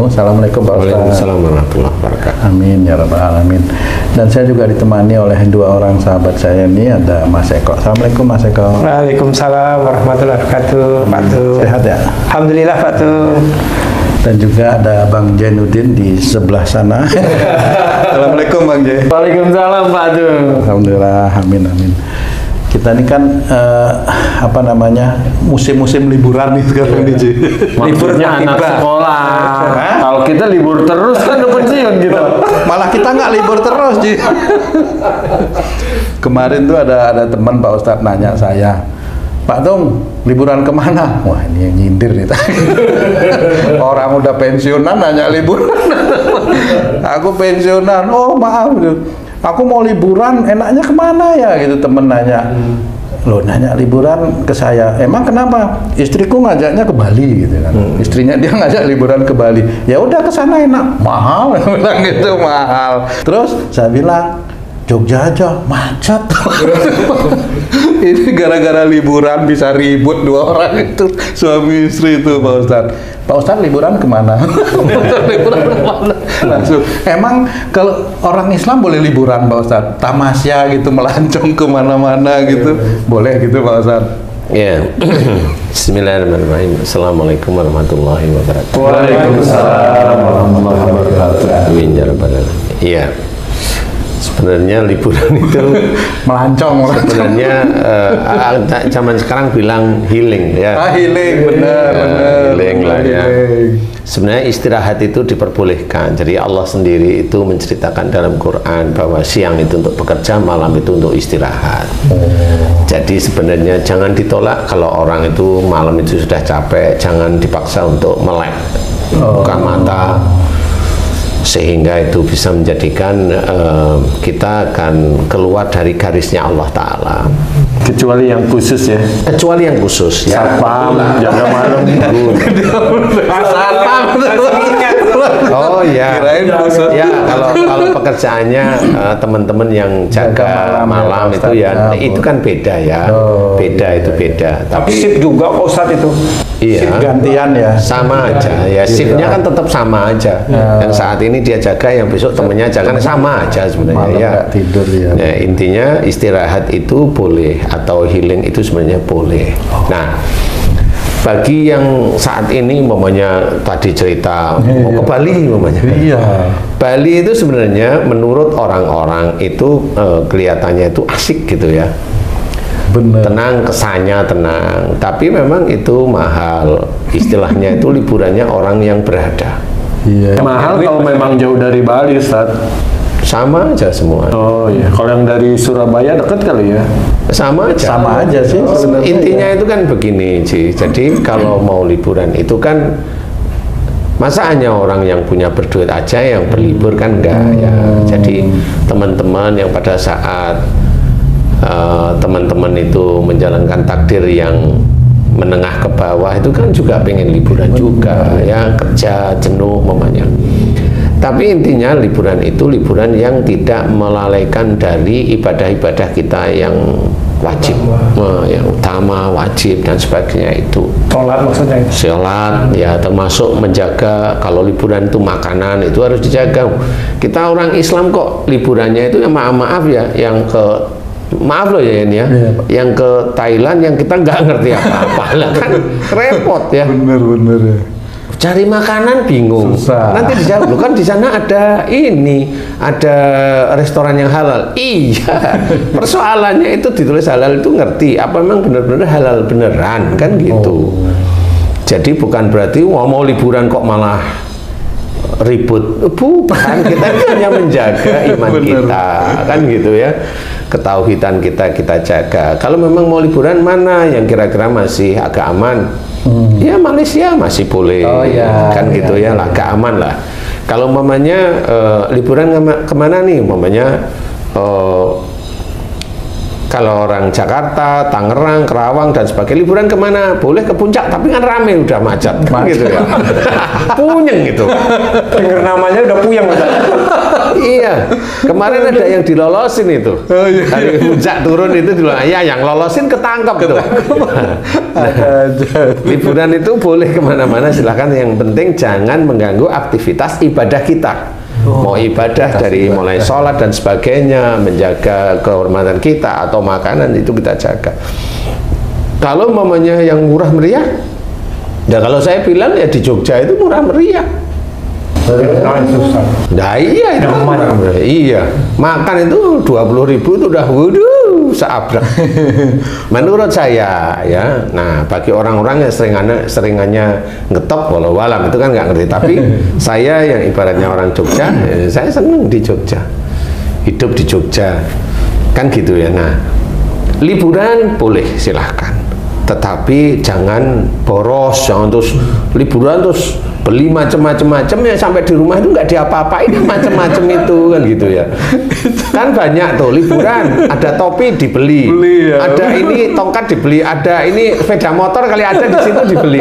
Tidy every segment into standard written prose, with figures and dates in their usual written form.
Assalamualaikum Pak Ustaz. Waalaikumsalam warahmatullahi wabarakatuh. Amin ya rabbal alamin. Dan saya juga ditemani oleh dua orang sahabat saya ini, ada Mas Eko. Assalamualaikum Mas Eko. Waalaikumsalam warahmatullahi wabarakatuh. Pak Tu. Sehat ya? Alhamdulillah Pak Tu. Dan juga ada Bang Jainuddin di sebelah sana. Assalamualaikum Bang Jain. Waalaikumsalam Pak Tu. Alhamdulillah, amin amin. Kita ini kan musim-musim liburan nih sekarang nih, Ji. Liburnya anak sekolah. Kalau kita libur terus kan udah pensiun gitu. Malah kita nggak libur terus, Ji. Kemarin tuh ada teman Pak Ustadz nanya saya, Pak Tung, liburan kemana? Wah, ini yang nyindir nih. Orang udah pensiunan nanya liburan. Aku pensiunan, oh maaf. Aku mau liburan, enaknya kemana ya? Gitu temen nanya. Loh, nanya liburan ke saya. Emang kenapa? Istriku ngajaknya ke Bali gitu kan. Istrinya dia ngajak liburan ke Bali. Ya udah ke sana enak. Mahal, bilang gitu mahal. Terus saya bilang, Jogja aja macet. Ini gara-gara liburan bisa ribut dua orang itu, suami istri itu Pak Ustadz. Pak Ustadz liburan kemana? Liburan kemana? Langsung. Emang kalau orang Islam boleh liburan Pak Ustadz? Tamasya gitu, melancong kemana-mana gitu, boleh gitu Pak Ustadz? Ya, Bismillahirrahmanirrahim. Assalamualaikum warahmatullahi wabarakatuh. Waalaikumsalam warahmatullahi wabarakatuh. Amin ya rabbal alamin. Iya. Sebenarnya liburan itu melancong. Sebenarnya zaman sekarang bilang healing ya. Healing, benar. Healing lah ya. Sebenarnya istirahat itu diperbolehkan. Jadi Allah sendiri itu menceritakan dalam Quran bahwa siang itu untuk bekerja, malam itu untuk istirahat. Jadi sebenarnya jangan ditolak kalau orang itu malam itu sudah capek, jangan dipaksa untuk melek, buka mata, sehingga itu bisa menjadikan kita akan keluar dari garisnya Allah Ta'ala. Kecuali yang khusus ya. Kecuali yang khusus ya. Satpam, jaga malam. Satpam. Oh ya. Kirain khusus. Ya, kalau pekerjaannya teman-teman yang jaga malam itu ya, itu kan beda ya. Beda itu beda. Tapi shift juga Ustadz itu. Iya. Shift gantian ya. Sama aja. Ya, shiftnya kan tetap sama aja. Yang saat ini dia jaga, yang besok temennya jaga, sama aja sebenarnya ya. Tidur ya. Nah, intinya istirahat itu boleh atau healing itu sebenarnya boleh. Nah, bagi yang saat ini umpamanya tadi cerita mau ke Bali umpamanya. Iya. Bali itu sebenarnya menurut orang-orang itu kelihatannya itu asik gitu ya. Bener. Tenang, kesannya tenang, tapi memang itu mahal. Istilahnya itu liburannya orang yang berada. Iya. Mahal kalau memang jauh dari Bali, Ustaz. Sama aja semua. Oh iya, kalau yang dari Surabaya dekat kali ya? Sama aja. Sama aja sih. Intinya itu kan begini, Ci. Jadi kalau mau liburan itu kan masa hanya orang yang punya berduit aja yang berlibur kan enggak ya. Jadi teman-teman yang pada saat teman-teman itu menjalankan takdir yang menengah ke bawah itu kan juga pengen liburan juga ya, kerja jenuh mamanya. Tapi intinya liburan itu liburan yang tidak melalaikan dari ibadah-ibadah kita yang wajib, yang utama, wajib dan sebagainya itu. Sholat maksudnya? Sholat ya, termasuk menjaga. Kalau liburan itu makanan itu harus dijaga. Kita orang Islam kok liburannya itu ya maaf ya, yang ke maaf loh ya ini ya, yang ke Thailand yang kita nggak ngerti apa-apa lah kan repot ya. Bener ya. Cari makanan bingung. Susah. Nanti dijawab, loh kan di sana ada ini, ada restoran yang halal. Iya. Persoalannya itu ditulis halal itu ngerti apa memang benar-benar halal beneran kan gitu. Jadi bukan berarti mau liburan kok malah ribut. Bukan, kita hanya menjaga iman kita kan gitu ya. Ketauhidan kita jaga. Kalau memang mau liburan mana yang kira-kira masih agak aman, ya Malaysia masih boleh, kan gitu ya, agak aman lah. Kalau mamanya liburan kemana nih, mamanya kalau orang Jakarta, Tangerang, Kerawang dan sebagainya liburan kemana? Boleh ke puncak, tapi kan rame udah macet, kan gitu ya. Puyeng gitu. Dengar namanya udah puyeng. Iya, kemarin ada yang dilolosin itu. Oh, iya. Dari puncak turun itu ya yang lolosin ketangkep tuh. Liburan itu boleh kemana-mana silahkan, yang penting jangan mengganggu aktivitas ibadah kita. Mau ibadah dari mulai sholat dan sebagainya, menjaga kehormatan kita atau makanan itu kita jaga. Kalau mamanya yang murah meriah, ya kalau saya bilang ya di Jogja itu murah meriah. Nah iya itu iya, makan itu 20.000 itu udah wuduh seabrak. Menurut saya ya. Nah bagi orang-orang yang seringannya ngetop walau alam itu kan nggak ngerti, tapi saya yang ibaratnya orang Jogja, saya seneng di Jogja, hidup di Jogja kan gitu ya. Nah liburan boleh silahkan, tetapi jangan boros, jangan terus liburan terus beli macam-macam ya, sampai di rumah itu nggak diapa-apain macam-macam itu kan gitu ya. Kan banyak tuh liburan, ada topi dibeli, ya. Ada ini tongkat dibeli, ada ini sepeda motor kali ada di situ dibeli.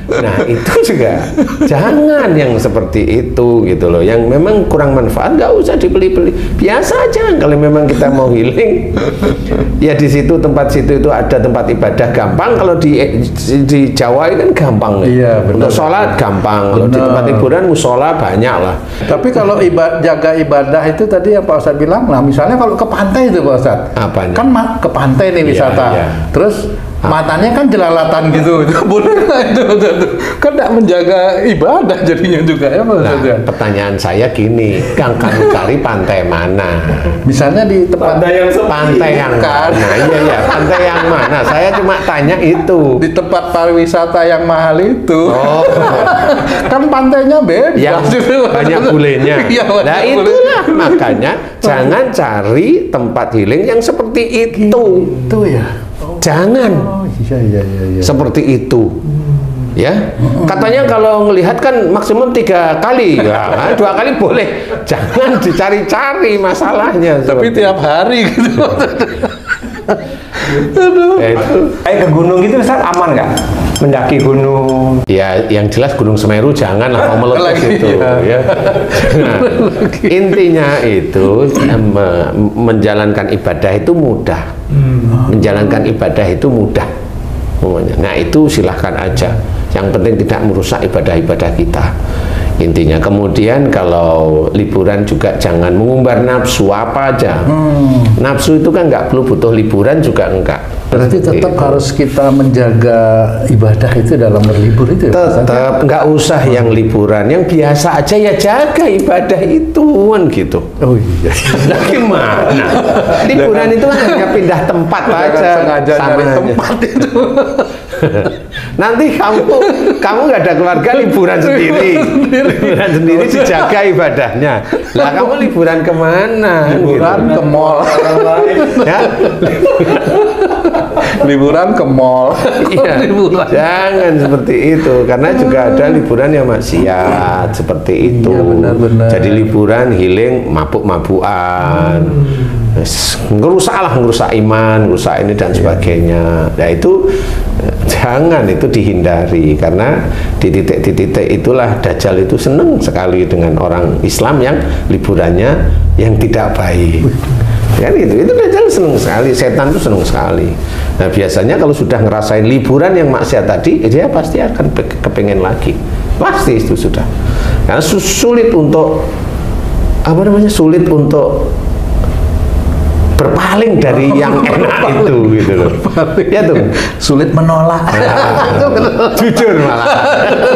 Nah itu juga jangan yang seperti itu gitu loh, yang memang kurang manfaat nggak usah dibeli-beli, biasa aja. Kalau memang kita mau healing ya di situ, tempat situ itu ada tempat ibadah gampang. Kalau di Jawa itu kan gampang ya. Untuk sholat gampang, kalau di tempat hiburan musola banyak lah. Tapi kalau jaga ibadah itu tadi yang Pak Ustadz bilang, nah misalnya kalau ke pantai itu Pak Ustadz, kan ke pantai nih wisata, terus matanya kan jelalatan gitu, boleh nggak itu? Kan tidak menjaga ibadah jadinya juga ya Pak Ustadz. Nah, pertanyaan saya gini, Kang cari pantai mana? Misalnya di tempat pantai yang mana? Iya, pantai yang mana? Saya cuma tanya itu. Di tempat pariwisata yang mahal itu. Oh. Kan pantainya beda. Yang banyak bulenya. Nah itulah makanya jangan cari tempat healing yang seperti itu. Itu ya. Jangan. Iya. Seperti itu. Ya, katanya kalau melihat kan maksimum 3 kali, ya, 2 kali boleh. Jangan dicari-cari masalahnya. Tapi tiap hari gitu. Kayak ke gunung gitu Ustaz, aman nggak? Mendaki gunung? Ya, yang jelas Gunung Semeru janganlah mau meletus itu. Ya. Nah, intinya itu menjalankan ibadah itu mudah. Menjalankan ibadah itu mudah. Nah itu silahkan aja. Yang penting tidak merusak ibadah-ibadah kita. Intinya kemudian kalau liburan juga jangan mengumbar nafsu apa aja. Nafsu itu kan nggak perlu butuh liburan juga enggak. Berarti tetap harus kita menjaga ibadah itu dalam berlibur itu ya? Tetap nggak usah yang liburan, yang biasa aja ya jaga ibadah itu kan gitu. Oh iya. Nah, gimana? Liburan itu kan hanya pindah tempat aja. Sengaja nyari tempat itu. Nanti kamu nggak ada keluarga, liburan sendiri. Liburan sendiri dijaga ibadahnya. Lah kamu liburan kemana? Liburan gitu. ke mall. Ya? Liburan ke mall. Iya, jangan seperti itu, karena juga ada liburan yang maksiat seperti itu. Iya, benar-benar. Jadi liburan healing mabuk-mabukan, ngerusak iman, ngerusak ini dan sebagainya. Nah itu jangan, itu dihindari, karena di titik-titik itulah Dajjal itu senang sekali dengan orang Islam yang liburannya yang tidak baik. Kan itu Dajjal senang sekali, setan itu senang sekali. Nah biasanya kalau sudah ngerasain liburan yang maksiat tadi, dia pasti akan kepengen lagi, pasti itu sudah. Karena sulit untuk sulit untuk berpaling dari yang enak itu gitu loh. Ya tuh, sulit menolak. Jujur malah.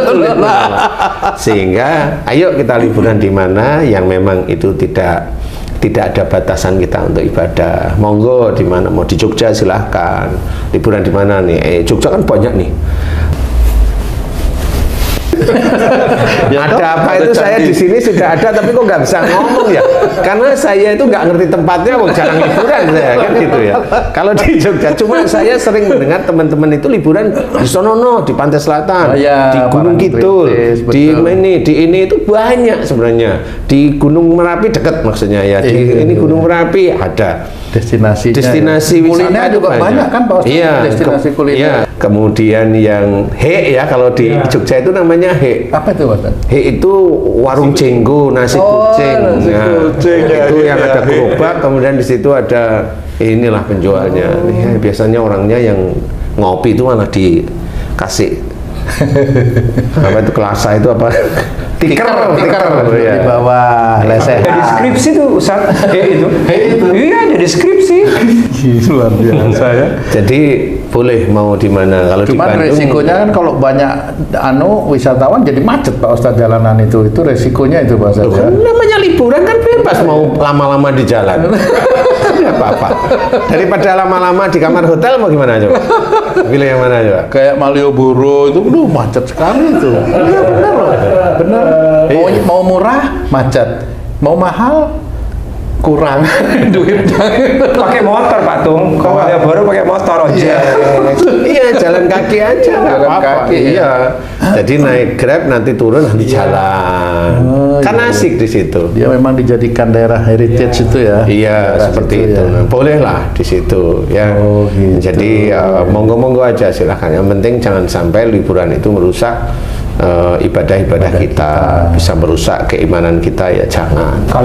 Sulit menolak. Sehingga ayo kita liburan di mana yang memang itu tidak ada batasan kita untuk ibadah. Monggo di mana, mau di Jogja silahkan. Liburan di mana nih? Jogja kan banyak nih. Ya, ada apa itu saya di sini sudah ada, tapi kok nggak bisa ngomong ya? Karena saya itu nggak ngerti tempatnya, mau jarang liburan saya kan gitu ya. Kalau di Jogja, cuma saya sering mendengar teman-teman itu liburan di Sonono, di Pantai Selatan, di Gunung Kidul, di ini itu banyak sebenarnya. Di Gunung Merapi dekat maksudnya ya. Di ini Gunung Merapi ada destinasi wisata juga banyak kan Pak Ustadz? Iya, destinasi kuliner. Iya. kemudian yang he ya, kalau di Jogja itu namanya he. Apa itu Pak? He itu warung jenggo, nasi kucing. Nasi kucing, ya, itu yang ya, ada gerobak, kemudian di situ ada inilah penjualnya. Ya, biasanya orangnya yang ngopi itu malah dikasih apa itu kelasa itu apa? Tiker di bawah lesehan. Jadi skripsi tuh Ustaz. Itu. Iya, jadi skripsi. Luar biasa ya. Jadi boleh mau di mana, kalau di Cuman Bandung resikonya kan kalau banyak wisatawan jadi macet Pak Ustadz jalanan itu resikonya itu Pak Ustadz. Loh, kan namanya liburan kan bebas mau lama-lama di jalan. Tidak apa-apa. Daripada lama-lama di kamar hotel mau gimana coba? Pilih yang mana coba? Kayak Malioboro itu macet sekali itu. Iya benar loh. Benar. Mau murah macet, mau mahal kurang duitnya. Pakai motor Pak Tung. Kalau Malioboro pakai motor aja. Iya, jalan kaki aja nggak Jalan apa-apa. kaki, Iya. Jadi naik Grab nanti turun nanti jalan. Kan asik di situ. Dia memang dijadikan daerah heritage itu ya. Iya, Daerah seperti situ itu. ya. Nah, bolehlah di situ ya. Oh, gitu. Jadi monggo-monggo aja silahkan. Yang penting jangan sampai liburan itu merusak ibadah-ibadah kita, bisa merusak keimanan kita ya jangan.